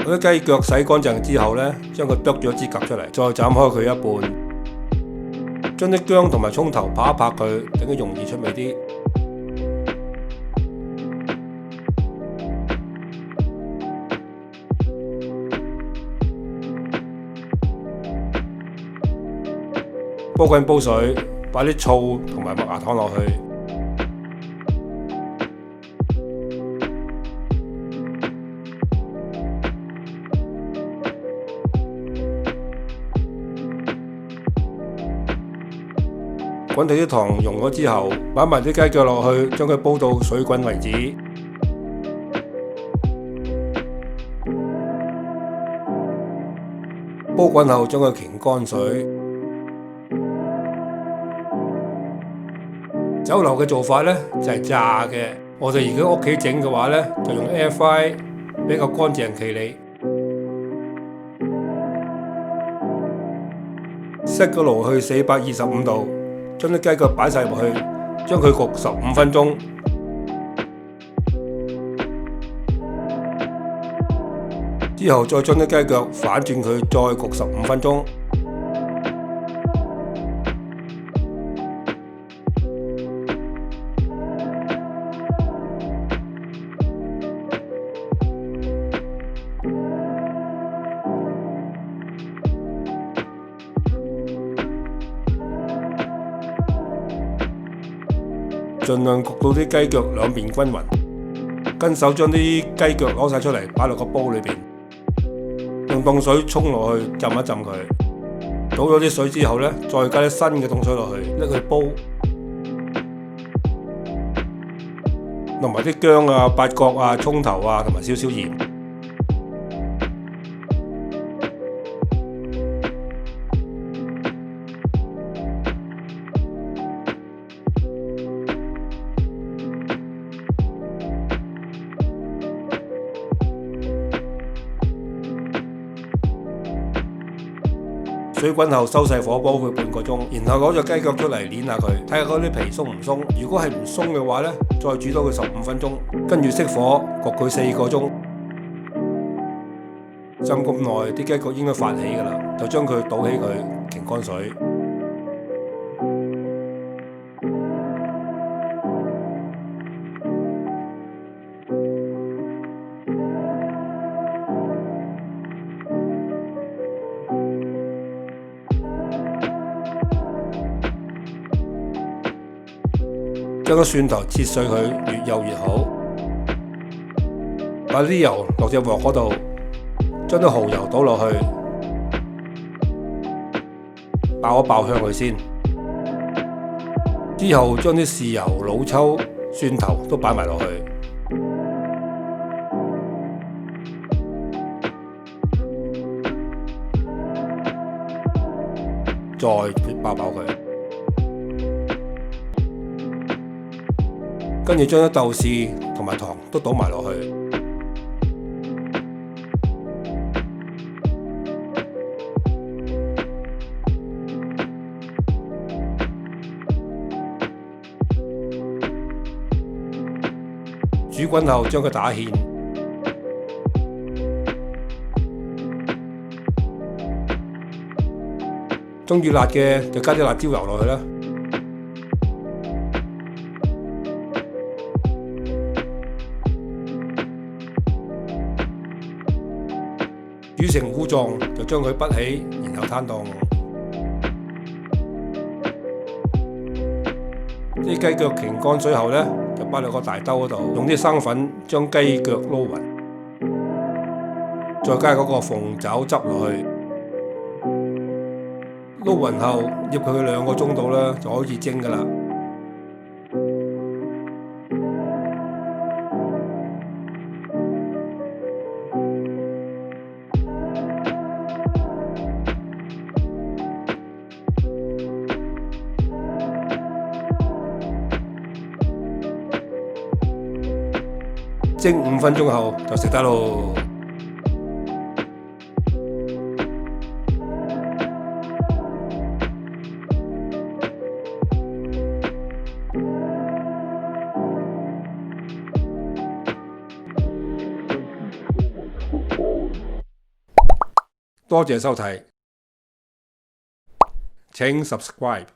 嗰啲雞腳洗乾淨之後呢，將佢剁咗支甲出嚟，再斬開佢一半，將啲薑同埋葱頭拍一拍佢，等佢容易出味啲。煲滾煲水，擺啲醋同埋麥芽糖落去。滾到啲糖溶咗之後，擺埋啲雞腳落去，將佢煲到水滾為止。煲滾後，將佢擎乾水。酒樓嘅做法呢，就係炸嘅，我哋而家屋企整嘅話呢，就用 Air Fry 比較乾淨企理。set 個爐去425度。將啲雞腳擺晒入去，將佢焗15分鐘。之後再將啲雞腳反轉佢，再焗15分鐘。盡量焗到啲雞腳兩邊均勻，跟手將啲雞腳攞晒出嚟，擺落個煲裏邊，用凍水沖落去浸一浸佢。倒咗啲水之後呢，再加啲新嘅凍水落去，拎去煲，落埋啲薑啊、八角啊、葱頭啊，同埋少少鹽。水滾後收細火煲佢半個鐘，然後攞隻雞腳出嚟捏下佢，睇下嗰啲皮鬆唔鬆。如果係唔鬆嘅話呢，再煮多佢15分鐘，跟住熄火焗佢4個鐘。浸咁耐，啲雞腳應該發起㗎啦，就將佢倒起佢，擎乾水。將個蒜頭切碎佢，越幼越好。擺啲油落隻鑊嗰度，將啲蠔油倒落去，爆一爆香佢先。之後將啲豉油、老抽、蒜頭都擺埋落去，再爆爆佢。跟住將啲豆豉同埋糖都倒埋落去，煮滾後將佢打芡，鍾意辣嘅就加啲辣椒油落去啦。煮成糊狀就將佢潷起，然後攤凍。啲雞腳擎乾水後呢，就擺落個大兜嗰度，用啲生粉將雞腳撈勻，再加嗰個鳳爪汁落去，撈勻後醃佢2個鐘到啦，就可以蒸㗎啦。蒸5分鐘後就食得咯。多謝收睇，請 subscribe。